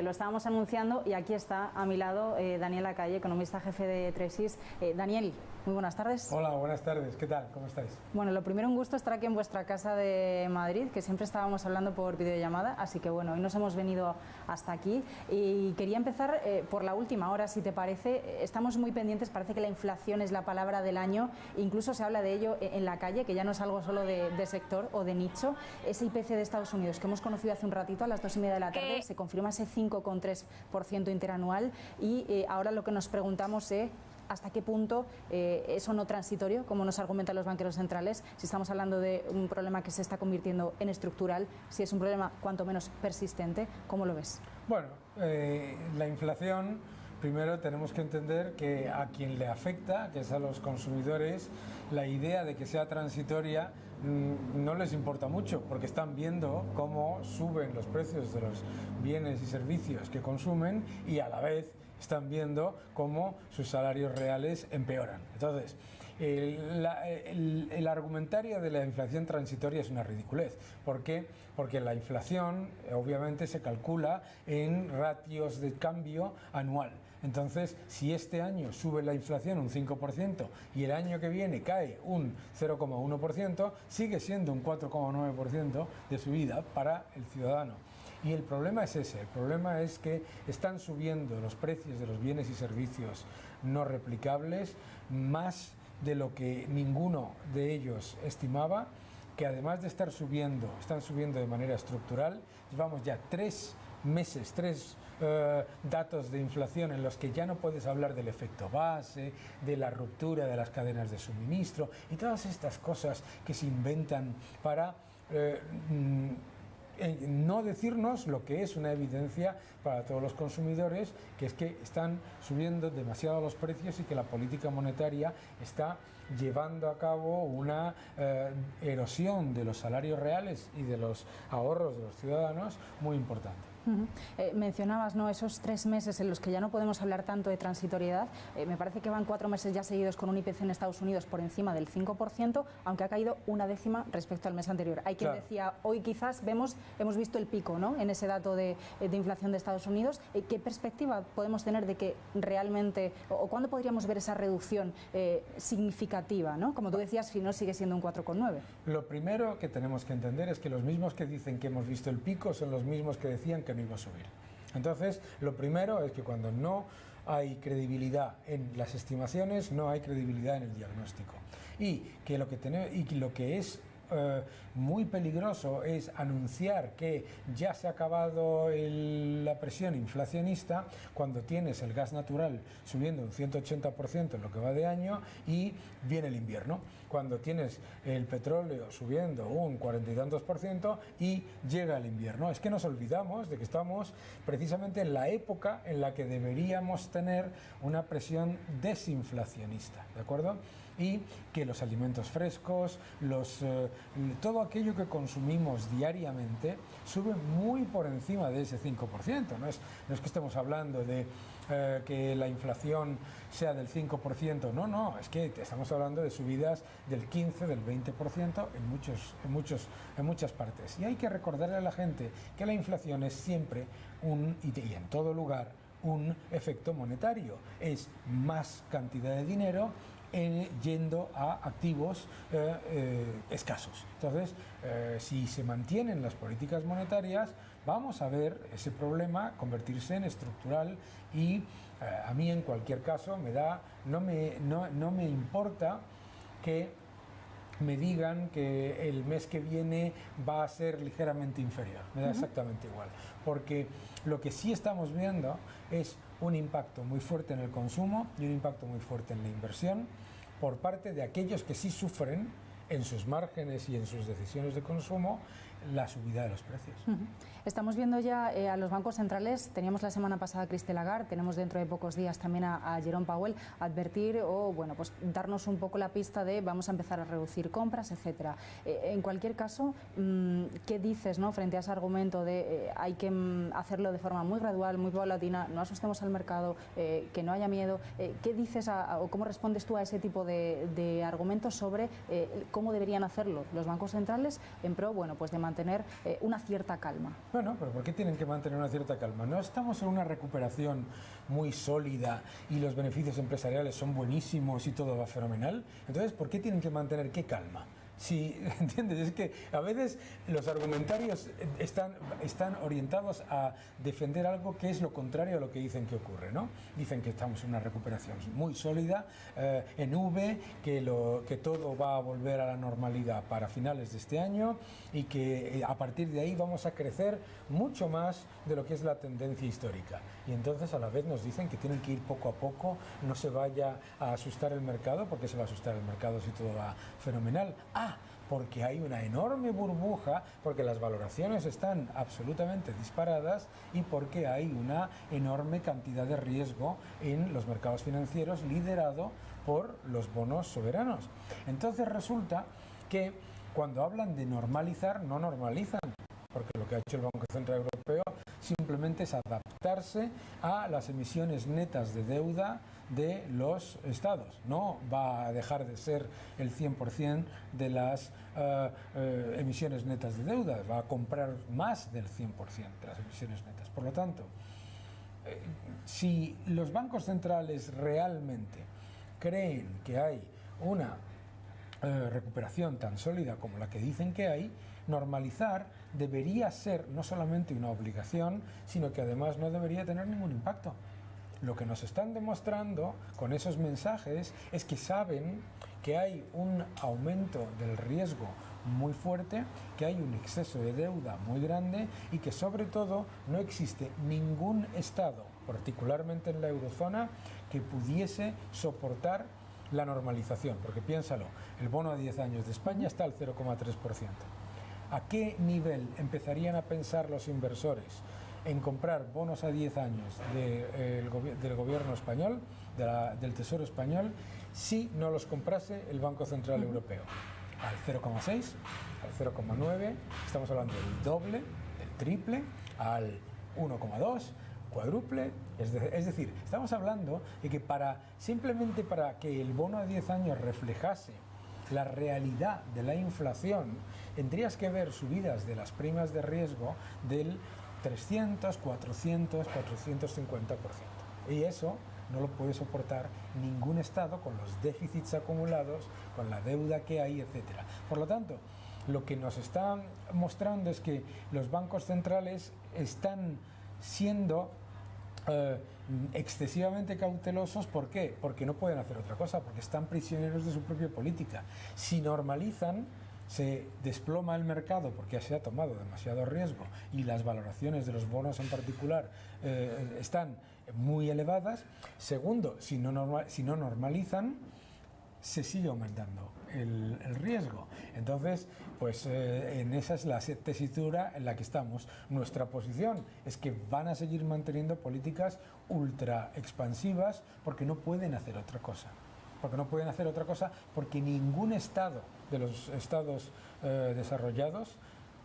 Lo estábamos anunciando y aquí está a mi lado Daniel Lacalle, economista jefe de Tresis. Daniel, muy buenas tardes. Hola, buenas tardes. ¿Qué tal? ¿Cómo estáis? Bueno, lo primero, un gusto estar aquí en vuestra casa de Madrid, que siempre estábamos hablando por videollamada, así que bueno, hoy nos hemos venido hasta aquí y quería empezar por la última hora, si te parece. Estamos muy pendientes, parece que la inflación es la palabra del año, incluso se habla de ello en la calle, que ya no es algo solo de sector o de nicho. Ese IPC de Estados Unidos que hemos conocido hace un ratito, a las 2:30 de la tarde, se confirma ese 5,3% interanual y ahora lo que nos preguntamos es hasta qué punto es o no transitorio, como nos argumentan los banqueros centrales, si estamos hablando de un problema que se está convirtiendo en estructural, si es un problema cuanto menos persistente. ¿Cómo lo ves? Bueno, la inflación, primero tenemos que entender que a quien le afecta, que es a los consumidores, la idea de que sea transitoria no les importa mucho, porque están viendo cómo suben los precios de los bienes y servicios que consumen y a la vez están viendo cómo sus salarios reales empeoran. Entonces, el argumentario de la inflación transitoria es una ridiculez. ¿Por qué? Porque la inflación obviamente se calcula en ratios de cambio anual. Entonces, si este año sube la inflación un 5% y el año que viene cae un 0,1%, sigue siendo un 4,9% de subida para el ciudadano. Y el problema es ese, el problema es que están subiendo los precios de los bienes y servicios no replicables más de lo que ninguno de ellos estimaba, que además de estar subiendo, están subiendo de manera estructural. Llevamos ya 3 meses, datos de inflación en los que ya no puedes hablar del efecto base, de la ruptura de las cadenas de suministro y todas estas cosas que se inventan para no decirnos lo que es una evidencia para todos los consumidores, que es que están subiendo demasiado los precios y que la política monetaria está llevando a cabo una erosión de los salarios reales y de los ahorros de los ciudadanos muy importante. Mencionabas, ¿no?, esos 3 meses en los que ya no podemos hablar tanto de transitoriedad. Me parece que van 4 meses ya seguidos con un IPC en Estados Unidos por encima del 5%, aunque ha caído 1/10 respecto al mes anterior. Hay quien decía, hoy quizás hemos visto el pico, ¿no?, en ese dato de inflación de Estados Unidos. ¿Qué perspectiva podemos tener de que realmente, o cuándo podríamos ver esa reducción significativa, ¿no? Como tú decías, si no sigue siendo un 4,9. Lo primero que tenemos que entender es que los mismos que dicen que hemos visto el pico son los mismos que decían que no iba a subir. Entonces, lo primero es que cuando no hay credibilidad en las estimaciones, no hay credibilidad en el diagnóstico. Y que lo que es muy peligroso es anunciar que ya se ha acabado la presión inflacionista cuando tienes el gas natural subiendo un 180% en lo que va de año y viene el invierno, cuando tienes el petróleo subiendo un 40 y tantos % y llega el invierno. Es que nos olvidamos de que estamos precisamente en la época en la que deberíamos tener una presión desinflacionista, ¿de acuerdo? Y que los alimentos frescos, todo aquello que consumimos diariamente sube muy por encima de ese 5%. No es que estemos hablando de que la inflación sea del 5%, no, es que estamos hablando de subidas del 15, del 20% en muchas partes. Y hay que recordarle a la gente que la inflación es siempre y en todo lugar un efecto monetario, es más cantidad de dinero yendo a activos escasos. Entonces, si se mantienen las políticas monetarias, vamos a ver ese problema convertirse en estructural y a mí en cualquier caso no me importa que me digan que el mes que viene va a ser ligeramente inferior, me da exactamente igual, porque lo que sí estamos viendo es un impacto muy fuerte en el consumo y un impacto muy fuerte en la inversión por parte de aquellos que sí sufren en sus márgenes y en sus decisiones de consumo la subida de los precios. Estamos viendo ya a los bancos centrales. Teníamos la semana pasada a Christine Lagarde, tenemos dentro de pocos días también a Jerome Powell, advertir o pues darnos un poco la pista de vamos a empezar a reducir compras, etcétera. En cualquier caso, ¿qué dices, no, frente a ese argumento de hay que hacerlo de forma muy gradual, muy paulatina, no asustemos al mercado, que no haya miedo? ¿Qué dices o cómo respondes tú a ese tipo de argumentos sobre cómo deberían hacerlo los bancos centrales en pro, bueno, pues de mantener mantener una cierta calma. Bueno, pero ¿por qué tienen que mantener una cierta calma? No estamos en una recuperación muy sólida y los beneficios empresariales son buenísimos y todo va fenomenal. Entonces, ¿por qué tienen que mantener qué calma? Si, ¿entiendes? Es que a veces los argumentarios están orientados a defender algo que es lo contrario a lo que dicen que ocurre, ¿no? Dicen que estamos en una recuperación muy sólida, en V, que todo va a volver a la normalidad para finales de este año y que a partir de ahí vamos a crecer mucho más de lo que es la tendencia histórica. Y entonces a la vez nos dicen que tienen que ir poco a poco, no se vaya a asustar el mercado, porque se va a asustar el mercado si todo va fenomenal. Porque hay una enorme burbuja, porque las valoraciones están absolutamente disparadas y porque hay una enorme cantidad de riesgo en los mercados financieros liderado por los bonos soberanos. Entonces resulta que cuando hablan de normalizar, no normalizan, porque lo que ha hecho el Banco Central Europeo simplemente es adaptarse a las emisiones netas de deuda de los estados. No va a dejar de ser el 100% de las emisiones netas de deuda, va a comprar más del 100% de las emisiones netas. Por lo tanto, si los bancos centrales realmente creen que hay una recuperación tan sólida como la que dicen que hay, normalizar debería ser no solamente una obligación, sino que además no debería tener ningún impacto. Lo que nos están demostrando con esos mensajes es que saben que hay un aumento del riesgo muy fuerte, que hay un exceso de deuda muy grande y que sobre todo no existe ningún estado, particularmente en la eurozona, que pudiese soportar la normalización. Porque piénsalo, el bono a 10 años de España está al 0,3%. ¿A qué nivel empezarían a pensar los inversores en comprar bonos a 10 años del gobierno español, del Tesoro español, si no los comprase el Banco Central Europeo? Al 0,6, al 0,9, estamos hablando del doble, del triple, al 1,2, cuádruple, es decir, estamos hablando de que simplemente para que el bono a 10 años reflejase la realidad de la inflación, tendrías que ver subidas de las primas de riesgo del 300, 400, 450%. Y eso no lo puede soportar ningún Estado con los déficits acumulados, con la deuda que hay, etc. Por lo tanto, lo que nos está mostrando es que los bancos centrales están siendo excesivamente cautelosos. ¿Por qué? Porque no pueden hacer otra cosa, porque están prisioneros de su propia política. Si normalizan, se desploma el mercado porque se ha tomado demasiado riesgo y las valoraciones de los bonos en particular están muy elevadas. Segundo, si no normalizan, se sigue aumentando el riesgo. Entonces, pues en esa es la tesitura en la que estamos. Nuestra posición es que van a seguir manteniendo políticas ultra expansivas porque no pueden hacer otra cosa. Porque ningún Estado de los estados desarrollados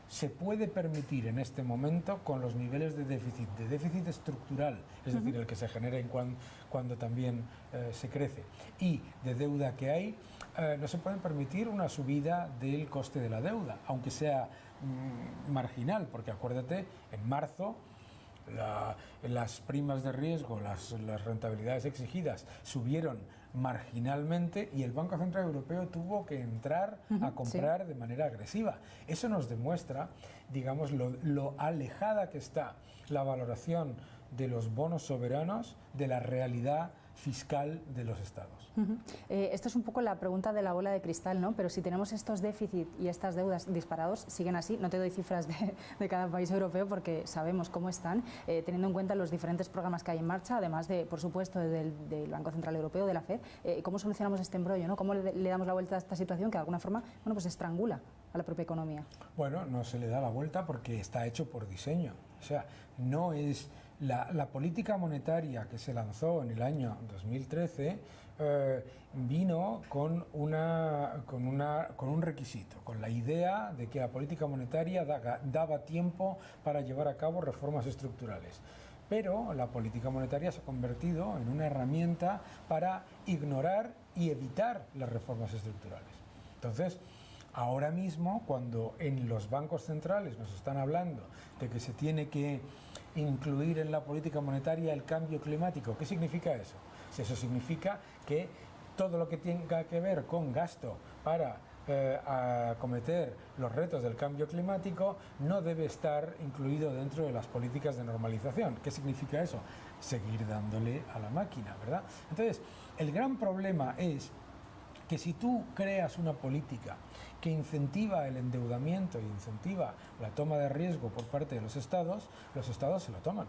se puede permitir en este momento, con los niveles de déficit estructural, es decir, el que se genera cuando también se crece, y de deuda que hay, no se pueden permitir una subida del coste de la deuda, aunque sea marginal, porque acuérdate, en marzo las primas de riesgo, las rentabilidades exigidas subieron marginalmente y el Banco Central Europeo tuvo que entrar a comprar de manera agresiva. Eso nos demuestra, digamos, lo alejada que está la valoración de los bonos soberanos de la realidad fiscal de los estados. Esto es un poco la pregunta de la bola de cristal, ¿no? Pero si tenemos estos déficits y estas deudas disparados, siguen así. No te doy cifras de cada país europeo porque sabemos cómo están, teniendo en cuenta los diferentes programas que hay en marcha, además de, por supuesto, del Banco Central Europeo, de la FED. ¿Cómo solucionamos este embrollo, ¿no? ¿Cómo le damos la vuelta a esta situación que de alguna forma, bueno, pues estrangula a la propia economía? Bueno, no se le da la vuelta porque está hecho por diseño. O sea, no es... La política monetaria que se lanzó en el año 2013 vino con un requisito, con la idea de que la política monetaria daba tiempo para llevar a cabo reformas estructurales. Pero la política monetaria se ha convertido en una herramienta para ignorar y evitar las reformas estructurales. Entonces, Ahora mismo, cuando en los bancos centrales nos están hablando de que se tiene que incluir en la política monetaria el cambio climático, ¿qué significa eso? Eso significa que todo lo que tenga que ver con gasto para acometer los retos del cambio climático no debe estar incluido dentro de las políticas de normalización. ¿Qué significa eso? Seguir dándole a la máquina, ¿verdad? Entonces, el gran problema es que si tú creas una política que incentiva el endeudamiento y incentiva la toma de riesgo por parte de los estados se lo toman.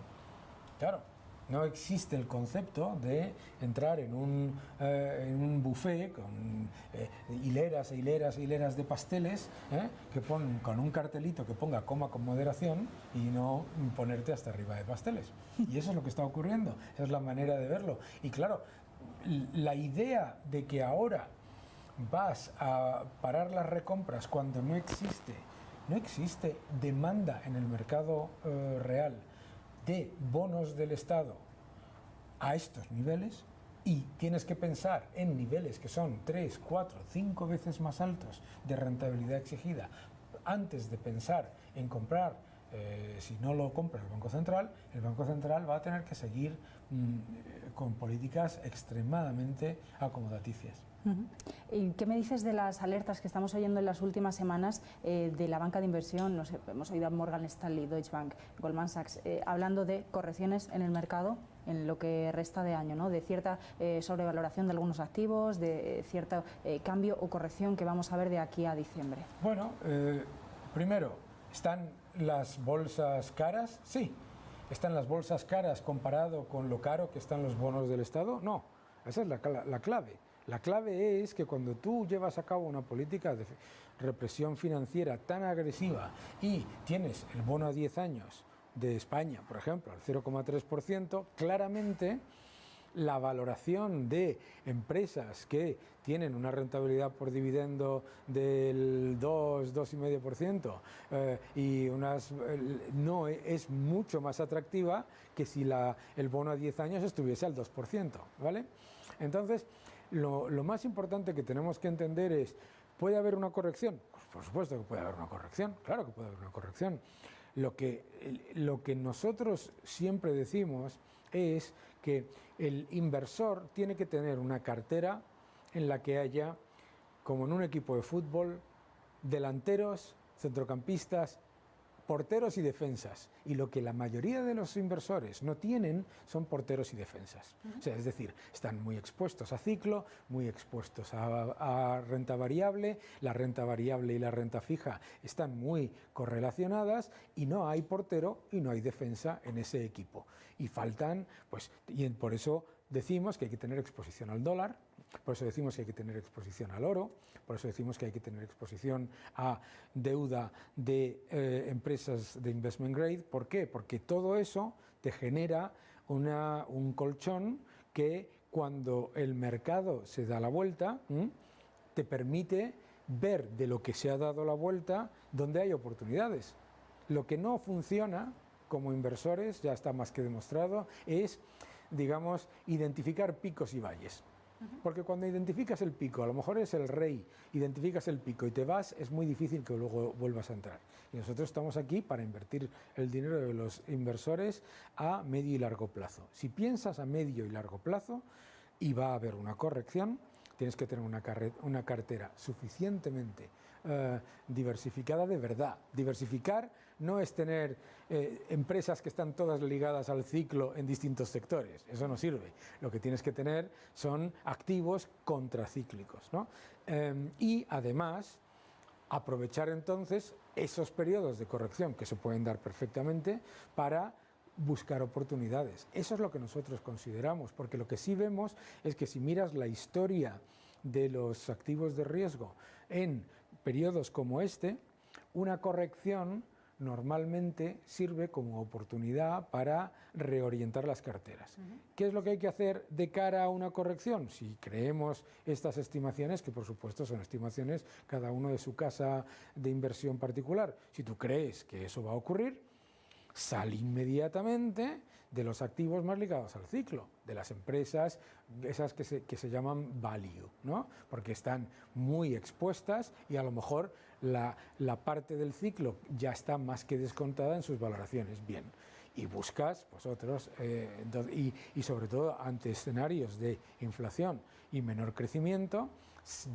Claro. No existe el concepto de entrar en un buffet con hileras e hileras e hileras de pasteles que ponen con un cartelito que ponga coma con moderación y no ponerte hasta arriba de pasteles. Y eso es lo que está ocurriendo, esa es la manera de verlo. Y claro, la idea de que ahora vas a parar las recompras cuando no existe demanda en el mercado real de bonos del Estado a estos niveles, y tienes que pensar en niveles que son 3, 4, 5 veces más altos de rentabilidad exigida antes de pensar en comprar, si no lo compra el Banco Central va a tener que seguir con políticas extremadamente acomodaticias. ¿Y qué me dices de las alertas que estamos oyendo en las últimas semanas de la banca de inversión? No sé, hemos oído a Morgan Stanley, Deutsche Bank, Goldman Sachs, hablando de correcciones en el mercado en lo que resta de año, ¿no? De cierta sobrevaloración de algunos activos, de cierto cambio o corrección que vamos a ver de aquí a diciembre. Bueno, primero, ¿están las bolsas caras? Sí. ¿Están las bolsas caras comparado con lo caro que están los bonos del Estado? No, esa es la clave. La clave es que cuando tú llevas a cabo una política de represión financiera tan agresiva y tienes el bono a 10 años de España, por ejemplo, al 0,3%, claramente la valoración de empresas que tienen una rentabilidad por dividendo del 2,5% y no es mucho más atractiva que si el bono a 10 años estuviese al 2%, ¿vale? Entonces, lo más importante que tenemos que entender es, ¿puede haber una corrección? Pues por supuesto que puede haber una corrección, claro que puede haber una corrección. Lo que nosotros siempre decimos es que el inversor tiene que tener una cartera en la que haya, como en un equipo de fútbol, delanteros, centrocampistas, porteros y defensas. Y lo que la mayoría de los inversores no tienen son porteros y defensas. O sea, es decir, están muy expuestos a ciclo, muy expuestos a renta variable. La renta variable y la renta fija están muy correlacionadas y no hay portero y no hay defensa en ese equipo. Y faltan, pues, y por eso decimos que hay que tener exposición al dólar, por eso decimos que hay que tener exposición al oro, por eso decimos que hay que tener exposición a deuda de empresas de investment grade. ¿Por qué? Porque todo eso te genera un colchón que cuando el mercado se da la vuelta, te permite ver de lo que se ha dado la vuelta dónde hay oportunidades. Lo que no funciona como inversores, ya está más que demostrado, es, digamos, identificar picos y valles. Porque cuando identificas el pico, a lo mejor es el rey, identificas el pico y te vas, es muy difícil que luego vuelvas a entrar. Y nosotros estamos aquí para invertir el dinero de los inversores a medio y largo plazo. Si piensas a medio y largo plazo y va a haber una corrección, tienes que tener una cartera suficientemente diversificada de verdad. Diversificar no es tener empresas que están todas ligadas al ciclo en distintos sectores, eso no sirve. Lo que tienes que tener son activos contracíclicos, ¿no? Y además aprovechar entonces esos periodos de corrección que se pueden dar perfectamente para buscar oportunidades. Eso es lo que nosotros consideramos, porque lo que sí vemos es que si miras la historia de los activos de riesgo en periodos como este, una corrección normalmente sirve como oportunidad para reorientar las carteras. ¿Qué es lo que hay que hacer de cara a una corrección? Si creemos estas estimaciones, que por supuesto son estimaciones cada uno de su casa de inversión particular, si tú crees que eso va a ocurrir, sal inmediatamente de los activos más ligados al ciclo, de las empresas esas que se llaman value, ¿no? Porque están muy expuestas y a lo mejor la parte del ciclo ya está más que descontada en sus valoraciones. Bien, y buscas pues otros, y sobre todo ante escenarios de inflación y menor crecimiento,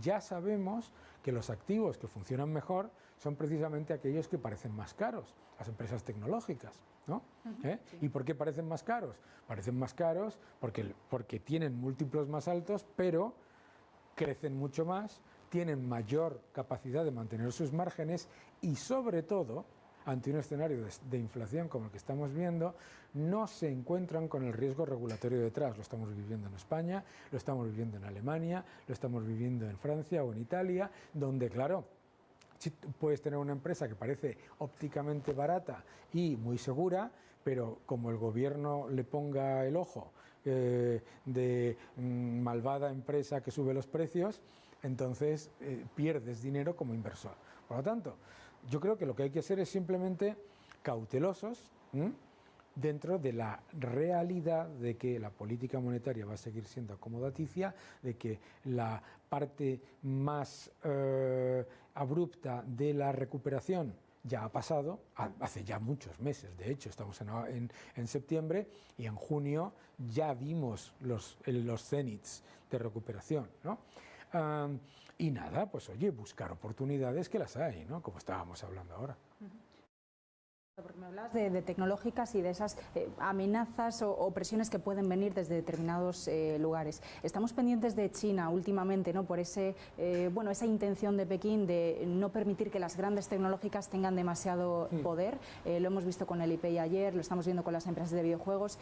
ya sabemos que los activos que funcionan mejor son precisamente aquellos que parecen más caros, las empresas tecnológicas, ¿no? Sí. ¿Y por qué parecen más caros? Parecen más caros porque tienen múltiplos más altos, pero crecen mucho más, tienen mayor capacidad de mantener sus márgenes y, sobre todo, ante un escenario de inflación como el que estamos viendo, no se encuentran con el riesgo regulatorio detrás. Lo estamos viviendo en España, lo estamos viviendo en Alemania, lo estamos viviendo en Francia o en Italia, donde, claro, sí puedes tener una empresa que parece ópticamente barata y muy segura, pero como el gobierno le ponga el ojo de malvada empresa que sube los precios, entonces pierdes dinero como inversor. Por lo tanto, yo creo que lo que hay que hacer es simplemente cautelosos dentro de la realidad de que la política monetaria va a seguir siendo acomodaticia, de que la parte más abrupta de la recuperación ya ha pasado, hace ya muchos meses, de hecho, estamos en septiembre y en junio ya vimos los cenits de recuperación, ¿no? Y nada, pues oye, buscar oportunidades que las hay, ¿no? Como estábamos hablando ahora. Porque me hablas de tecnológicas y de esas amenazas o presiones que pueden venir desde determinados lugares. Estamos pendientes de China últimamente, ¿no? Por esa intención de Pekín de no permitir que las grandes tecnológicas tengan demasiado poder. Lo hemos visto con el IPEI ayer, lo estamos viendo con las empresas de videojuegos.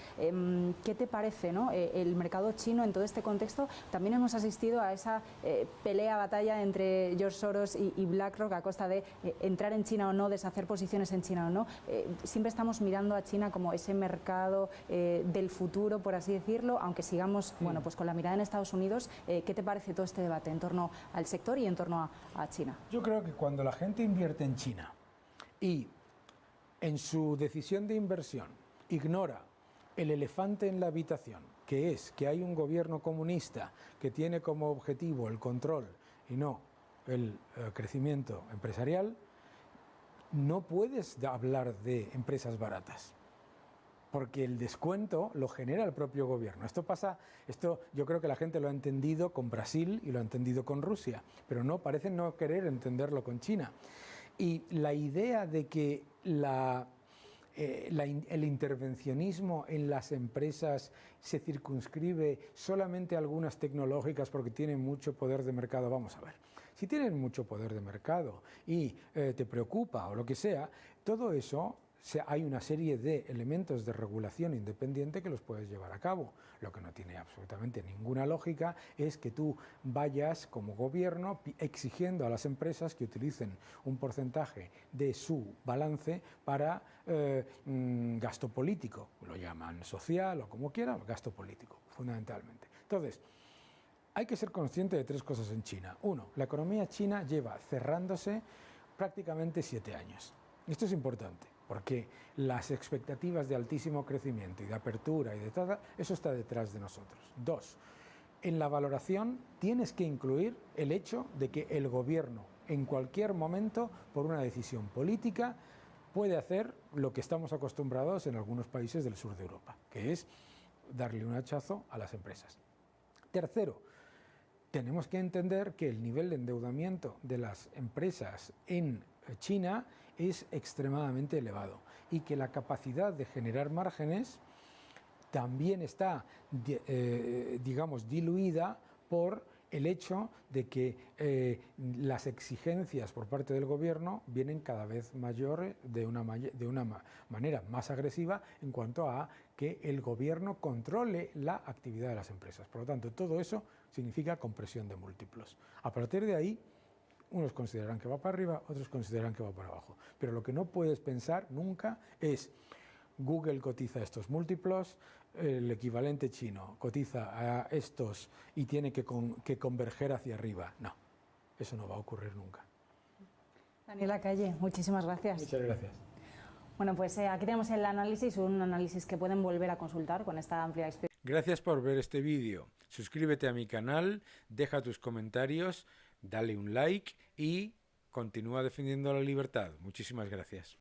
¿Qué te parece, ¿no? El mercado chino en todo este contexto? También hemos asistido a esa batalla entre George Soros y BlackRock a costa de entrar en China o no, deshacer posiciones en China o no. Siempre estamos mirando a China como ese mercado del futuro, por así decirlo, aunque sigamos pues con la mirada en Estados Unidos. ¿Qué te parece todo este debate en torno al sector y en torno a China? Yo creo que cuando la gente invierte en China y en su decisión de inversión ignora el elefante en la habitación, que es que hay un gobierno comunista que tiene como objetivo el control y no el crecimiento empresarial, no puedes hablar de empresas baratas, porque el descuento lo genera el propio gobierno. Esto yo creo que la gente lo ha entendido con Brasil y lo ha entendido con Rusia, pero parecen no querer entenderlo con China. Y la idea de que el intervencionismo en las empresas se circunscribe solamente a algunas tecnológicas porque tienen mucho poder de mercado, vamos a ver. Si tienen mucho poder de mercado y te preocupa o lo que sea, todo eso, hay una serie de elementos de regulación independiente que los puedes llevar a cabo. Lo que no tiene absolutamente ninguna lógica es que tú vayas como gobierno exigiendo a las empresas que utilicen un porcentaje de su balance para gasto político. Lo llaman social o como quieran, gasto político, fundamentalmente. Entonces, hay que ser consciente de tres cosas en China. Uno, la economía china lleva cerrándose prácticamente 7 años. Esto es importante, porque las expectativas de altísimo crecimiento y de apertura y de todo, eso está detrás de nosotros. Dos, en la valoración tienes que incluir el hecho de que el gobierno, en cualquier momento, por una decisión política, puede hacer lo que estamos acostumbrados en algunos países del sur de Europa, que es darle un hachazo a las empresas. Tercero, tenemos que entender que el nivel de endeudamiento de las empresas en China es extremadamente elevado y que la capacidad de generar márgenes también está, digamos, diluida por el hecho de que las exigencias por parte del gobierno vienen cada vez mayores, de una manera más agresiva en cuanto a que el gobierno controle la actividad de las empresas. Por lo tanto, todo eso significa compresión de múltiplos. A partir de ahí, unos consideran que va para arriba, otros consideran que va para abajo. Pero lo que no puedes pensar nunca es: Google cotiza estos múltiplos, el equivalente chino cotiza a estos y tiene que converger hacia arriba. No, eso no va a ocurrir nunca. Daniel Lacalle, muchísimas gracias. Muchas gracias. Bueno, pues aquí tenemos el análisis, un análisis que pueden volver a consultar con esta amplia experiencia. Gracias por ver este vídeo. Suscríbete a mi canal, deja tus comentarios, dale un like y continúa defendiendo la libertad. Muchísimas gracias.